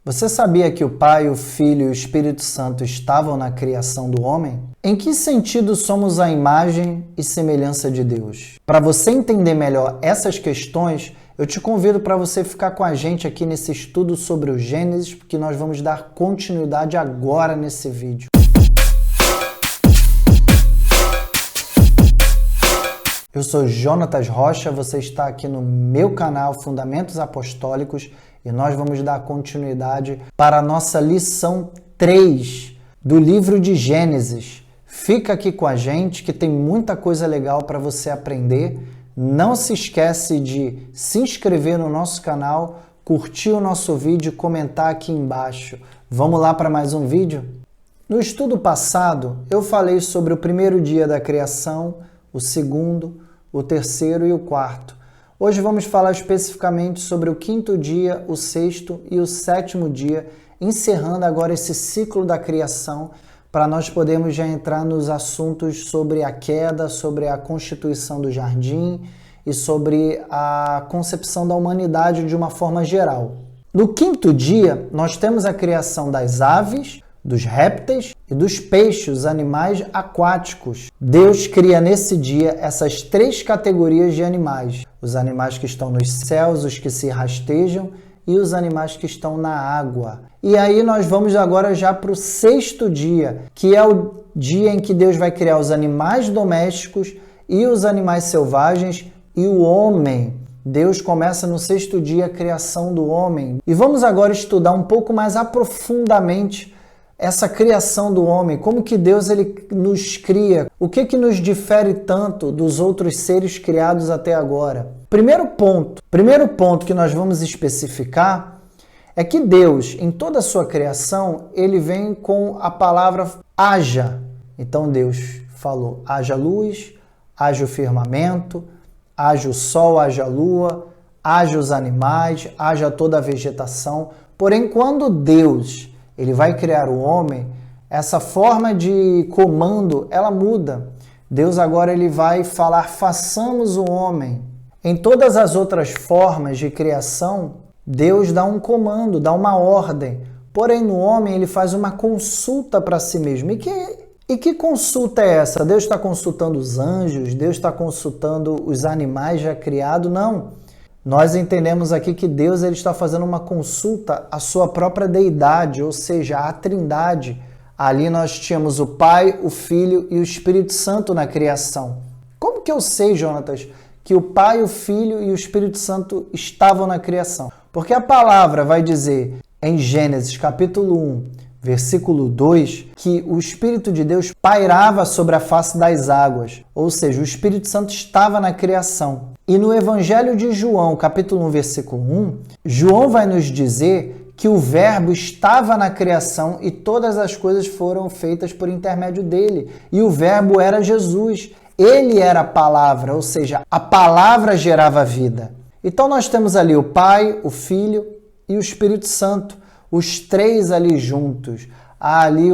Você sabia que o Pai, o Filho e o Espírito Santo estavam na criação do homem? Em que sentido somos a imagem e semelhança de Deus? Para você entender melhor essas questões, eu te convido para você ficar com a gente aqui nesse estudo sobre o Gênesis, porque nós vamos dar continuidade agora nesse vídeo. Eu sou Jonatas Rocha, você está aqui no meu canal Fundamentos Apostólicos e nós vamos dar continuidade para a nossa lição 3 do livro de Gênesis. Fica aqui com a gente que tem muita coisa legal para você aprender. Não se esquece de se inscrever no nosso canal, curtir o nosso vídeo e comentar aqui embaixo. Vamos lá para mais um vídeo? No estudo passado, eu falei sobre o primeiro dia da criação, o segundo, o terceiro e o quarto. Hoje vamos falar especificamente sobre o quinto dia, o sexto e o sétimo dia, encerrando agora esse ciclo da criação, para nós podermos já entrar nos assuntos sobre a queda, sobre a constituição do jardim e sobre a concepção da humanidade de uma forma geral. No quinto dia, nós temos a criação das aves, dos répteis e dos peixes, os animais aquáticos. Deus cria nesse dia essas três categorias de animais. Os animais que estão nos céus, os que se rastejam e os animais que estão na água. E aí nós vamos agora já para o sexto dia, que é o dia em que Deus vai criar os animais domésticos e os animais selvagens e o homem. Deus começa no sexto dia a criação do homem. E vamos agora estudar um pouco mais aprofundadamente essa criação do homem, como que Deus ele nos cria, o que nos difere tanto dos outros seres criados até agora. Primeiro ponto que nós vamos especificar é que Deus, em toda a sua criação, ele vem com a palavra haja. Então Deus falou, haja luz, haja o firmamento, haja o sol, haja a lua, haja os animais, haja toda a vegetação. Porém, quando Deus ele vai criar o homem, essa forma de comando, ela muda. Deus agora ele vai falar, façamos o homem. Em todas as outras formas de criação, Deus dá um comando, dá uma ordem. Porém, no homem, ele faz uma consulta para si mesmo. E que consulta é essa? Deus está consultando os anjos? Deus está consultando os animais já criados? Não. Nós entendemos aqui que Deus ele está fazendo uma consulta à sua própria deidade, ou seja, à Trindade. Ali nós tínhamos o Pai, o Filho e o Espírito Santo na criação. Como que eu sei, Jonatas, que o Pai, o Filho e o Espírito Santo estavam na criação? Porque a palavra vai dizer em Gênesis capítulo 1, versículo 2, que o Espírito de Deus pairava sobre a face das águas, ou seja, o Espírito Santo estava na criação. E no Evangelho de João, capítulo 1, versículo 1, João vai nos dizer que o Verbo estava na criação e todas as coisas foram feitas por intermédio dele. E o Verbo era Jesus. Ele era a palavra, ou seja, a palavra gerava vida. Então nós temos ali o Pai, o Filho e o Espírito Santo, os três ali juntos. Há ali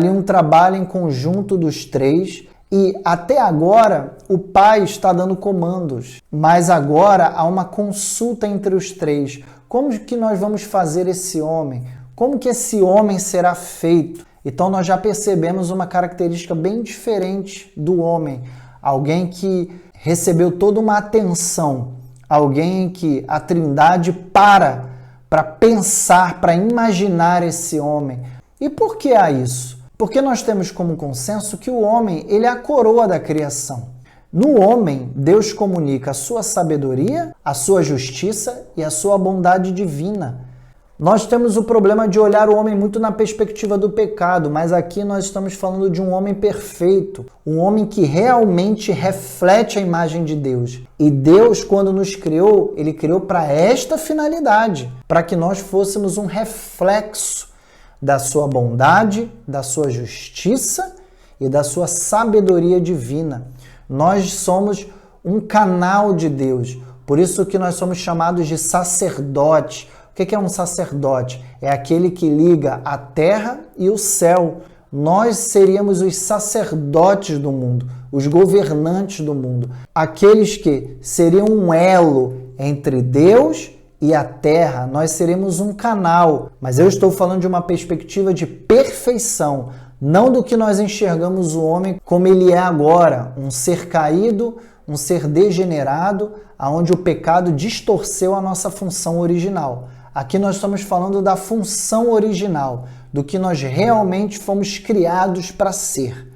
um trabalho em conjunto dos três. E até agora o Pai está dando comandos, mas agora há uma consulta entre os três. Como que nós vamos fazer esse homem? Como que esse homem será feito? Então nós já percebemos uma característica bem diferente do homem. Alguém que recebeu toda uma atenção, alguém em que a Trindade para pensar, para imaginar esse homem. E por que há isso? Porque nós temos como consenso que o homem ele é a coroa da criação. No homem, Deus comunica a sua sabedoria, a sua justiça e a sua bondade divina. Nós temos o problema de olhar o homem muito na perspectiva do pecado, mas aqui nós estamos falando de um homem perfeito, um homem que realmente reflete a imagem de Deus. E Deus, quando nos criou, ele criou para esta finalidade, para que nós fôssemos um reflexo da sua bondade, da sua justiça e da sua sabedoria divina. Nós somos um canal de Deus, por isso que nós somos chamados de sacerdote. O que é um sacerdote? É aquele que liga a terra e o céu. Nós seríamos os sacerdotes do mundo, os governantes do mundo, aqueles que seriam um elo entre Deus e a terra, nós seremos um canal. Mas eu estou falando de uma perspectiva de perfeição, não do que nós enxergamos o homem como ele é agora, um ser caído, um ser degenerado, aonde o pecado distorceu a nossa função original. Aqui nós estamos falando da função original, do que nós realmente fomos criados para ser,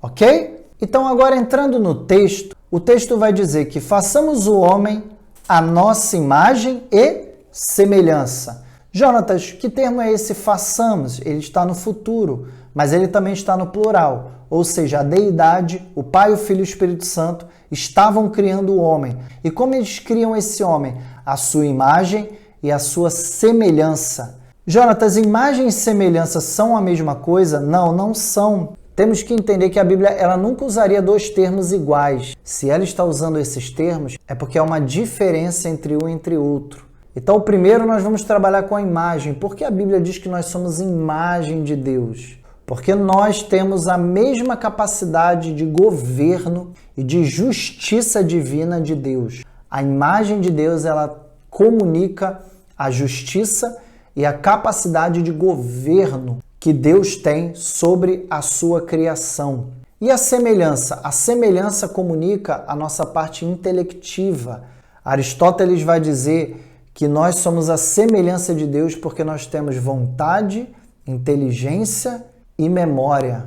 ok? Então agora entrando no texto, o texto vai dizer que façamos o homem a nossa imagem e semelhança. Jonatas, que termo é esse façamos? Ele está no futuro, mas ele também está no plural. Ou seja, a deidade, o Pai, o Filho e o Espírito Santo estavam criando o homem. E como eles criam esse homem? A sua imagem e a sua semelhança. Jonatas, imagem e semelhança são a mesma coisa? Não, não são. Temos que entender que a Bíblia ela nunca usaria dois termos iguais. Se ela está usando esses termos, é porque há uma diferença entre um e entre outro. Então, primeiro nós vamos trabalhar com a imagem. Por que a Bíblia diz que nós somos imagem de Deus? Porque nós temos a mesma capacidade de governo e de justiça divina de Deus. A imagem de Deus, ela comunica a justiça e a capacidade de governo que Deus tem sobre a sua criação. E a semelhança? A semelhança comunica a nossa parte intelectiva. Aristóteles vai dizer que nós somos a semelhança de Deus porque nós temos vontade, inteligência e memória.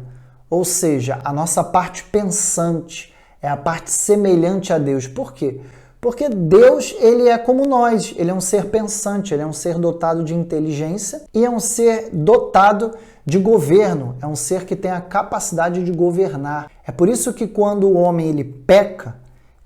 Ou seja, a nossa parte pensante é a parte semelhante a Deus. Por quê? Porque Deus, ele é como nós, ele é um ser pensante, ele é um ser dotado de inteligência e é um ser dotado de governo, é um ser que tem a capacidade de governar. É por isso que quando o homem ele peca,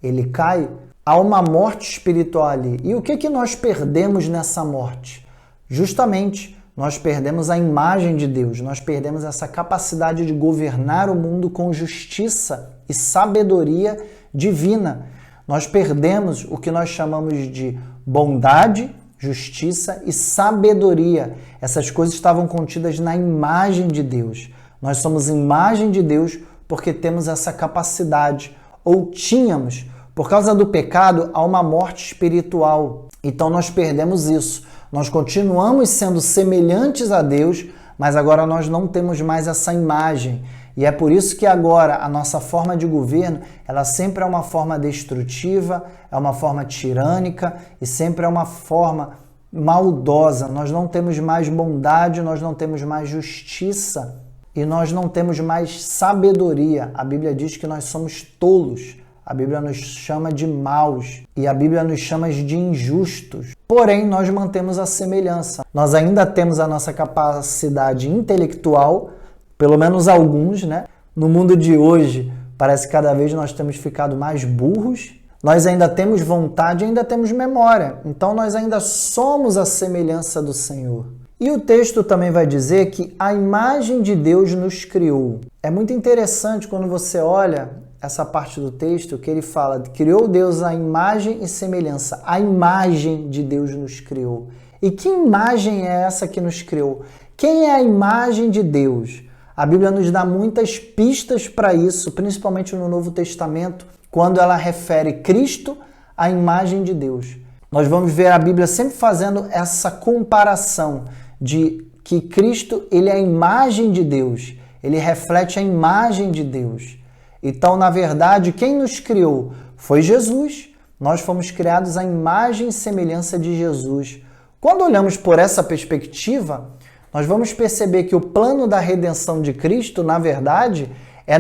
ele cai, há uma morte espiritual ali. E o que nós perdemos nessa morte? Justamente, nós perdemos a imagem de Deus, nós perdemos essa capacidade de governar o mundo com justiça e sabedoria divina. Nós perdemos o que nós chamamos de bondade, justiça e sabedoria. Essas coisas estavam contidas na imagem de Deus. Nós somos imagem de Deus porque temos essa capacidade, ou tínhamos. Por causa do pecado, há uma morte espiritual. Então nós perdemos isso. Nós continuamos sendo semelhantes a Deus, mas agora nós não temos mais essa imagem. E é por isso que agora a nossa forma de governo, ela sempre é uma forma destrutiva, é uma forma tirânica e sempre é uma forma maldosa. Nós não temos mais bondade, nós não temos mais justiça e nós não temos mais sabedoria. A Bíblia diz que nós somos tolos. A Bíblia nos chama de maus e a Bíblia nos chama de injustos. Porém, nós mantemos a semelhança. Nós ainda temos a nossa capacidade intelectual, pelo menos alguns, né? No mundo de hoje, parece que cada vez nós temos ficado mais burros. Nós ainda temos vontade, ainda temos memória. Então, nós ainda somos a semelhança do Senhor. E o texto também vai dizer que a imagem de Deus nos criou. É muito interessante quando você olha essa parte do texto que ele fala, criou Deus a imagem e semelhança. A imagem de Deus nos criou. E que imagem é essa que nos criou? Quem é a imagem de Deus? A Bíblia nos dá muitas pistas para isso, principalmente no Novo Testamento, quando ela refere Cristo à imagem de Deus. Nós vamos ver a Bíblia sempre fazendo essa comparação de que Cristo ele é a imagem de Deus, ele reflete a imagem de Deus. Então, na verdade, quem nos criou foi Jesus. Nós fomos criados à imagem e semelhança de Jesus. Quando olhamos por essa perspectiva, nós vamos perceber que o plano da redenção de Cristo, na verdade, é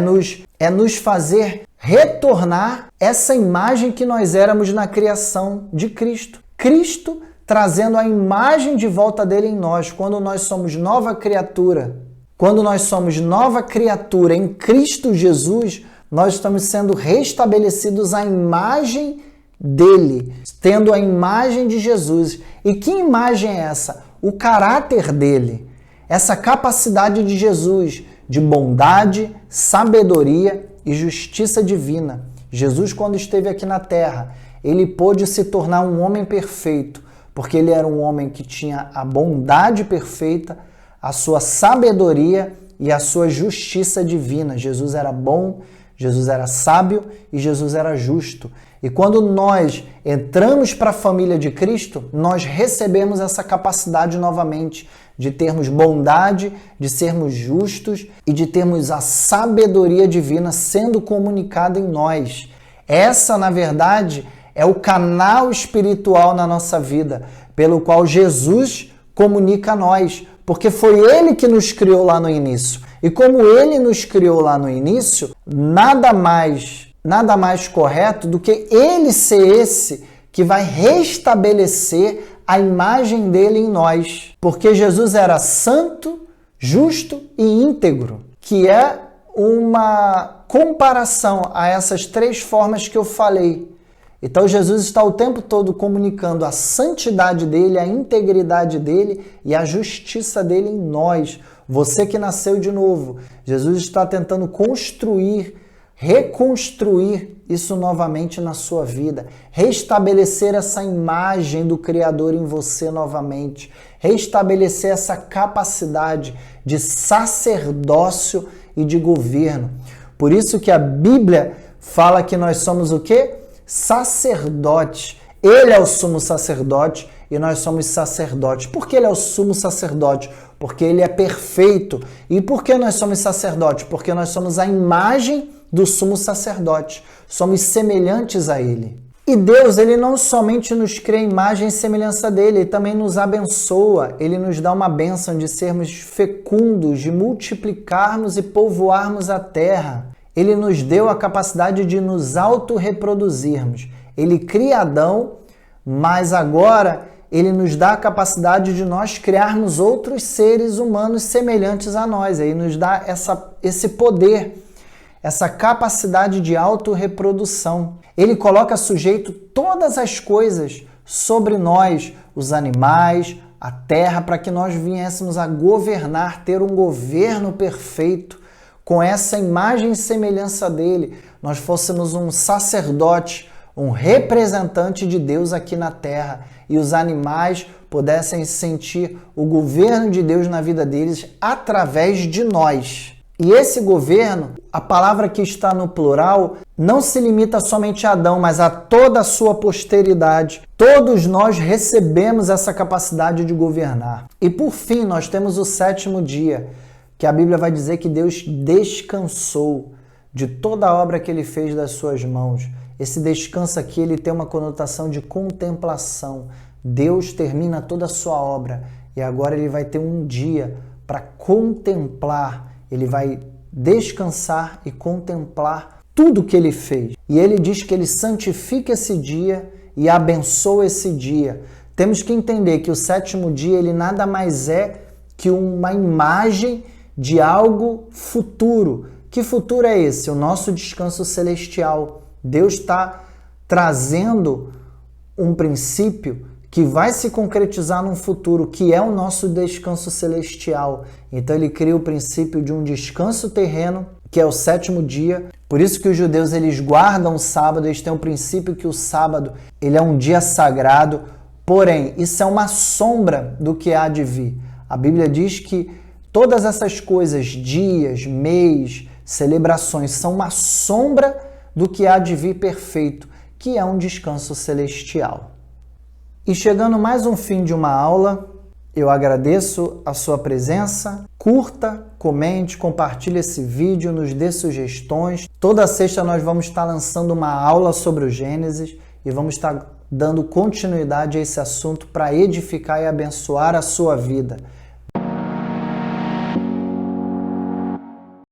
nos fazer retornar essa imagem que nós éramos na criação de Cristo. Cristo trazendo a imagem de volta dele em nós, quando nós somos nova criatura. Quando nós somos nova criatura em Cristo Jesus, nós estamos sendo restabelecidos à imagem dele, tendo a imagem de Jesus. E que imagem é essa? O caráter dele, essa capacidade de Jesus de bondade, sabedoria e justiça divina. Jesus, quando esteve aqui na terra, ele pôde se tornar um homem perfeito, porque ele era um homem que tinha a bondade perfeita, a sua sabedoria e a sua justiça divina. Jesus era bom, Jesus era sábio e Jesus era justo. E quando nós entramos para a família de Cristo, nós recebemos essa capacidade novamente de termos bondade, de sermos justos e de termos a sabedoria divina sendo comunicada em nós. Essa, na verdade, é o canal espiritual na nossa vida, pelo qual Jesus comunica a nós, porque foi Ele que nos criou lá no início. E como Ele nos criou lá no início, nada mais correto do que Ele ser esse que vai restabelecer a imagem dele em nós. Porque Jesus era santo, justo e íntegro, que é uma comparação a essas três formas que eu falei. Então Jesus está o tempo todo comunicando a santidade dele, a integridade dele e a justiça dele em nós. Você que nasceu de novo, Jesus está tentando reconstruir isso novamente na sua vida, restabelecer essa imagem do Criador em você novamente, restabelecer essa capacidade de sacerdócio e de governo. Por isso que a Bíblia fala que nós somos o quê? Sacerdotes. Ele é o sumo sacerdote e nós somos sacerdotes. Por que ele é o sumo sacerdote? Porque ele é perfeito. E por que nós somos sacerdotes? Porque nós somos a imagem do sumo sacerdote. Somos semelhantes a ele. E Deus, ele não somente nos cria a imagem e semelhança dele, ele também nos abençoa. Ele nos dá uma bênção de sermos fecundos, de multiplicarmos e povoarmos a terra. Ele nos deu a capacidade de nos autorreproduzirmos. Ele cria Adão, mas agora ele nos dá a capacidade de nós criarmos outros seres humanos semelhantes a nós. Ele nos dá esse poder, essa capacidade de autorreprodução. Ele coloca sujeito todas as coisas sobre nós, os animais, a terra, para que nós viéssemos a governar, ter um governo perfeito, com essa imagem e semelhança dele, nós fôssemos um sacerdote, um representante de Deus aqui na terra, e os animais pudessem sentir o governo de Deus na vida deles através de nós. E esse governo, a palavra que está no plural, não se limita somente a Adão, mas a toda a sua posteridade. Todos nós recebemos essa capacidade de governar. E por fim, nós temos o sétimo dia, que a Bíblia vai dizer que Deus descansou de toda a obra que ele fez das suas mãos. Esse descanso aqui, ele tem uma conotação de contemplação. Deus termina toda a sua obra e agora ele vai ter um dia para contemplar. Ele vai descansar e contemplar tudo que ele fez. E ele diz que ele santifica esse dia e abençoa esse dia. Temos que entender que o sétimo dia, ele nada mais é que uma imagem de algo futuro. Que futuro é esse? O nosso descanso celestial. Deus está trazendo um princípio que vai se concretizar num futuro, que é o nosso descanso celestial. Então ele cria o princípio de um descanso terreno, que é o sétimo dia. Por isso que os judeus, eles guardam o sábado, eles têm o princípio que o sábado, ele é um dia sagrado. Porém, isso é uma sombra do que há de vir. A Bíblia diz que todas essas coisas, dias, mês, celebrações, são uma sombra do que há de vir perfeito, que é um descanso celestial. E chegando mais um fim de uma aula, eu agradeço a sua presença. Curta, comente, compartilhe esse vídeo, nos dê sugestões. Toda sexta nós vamos estar lançando uma aula sobre o Gênesis e vamos estar dando continuidade a esse assunto para edificar e abençoar a sua vida.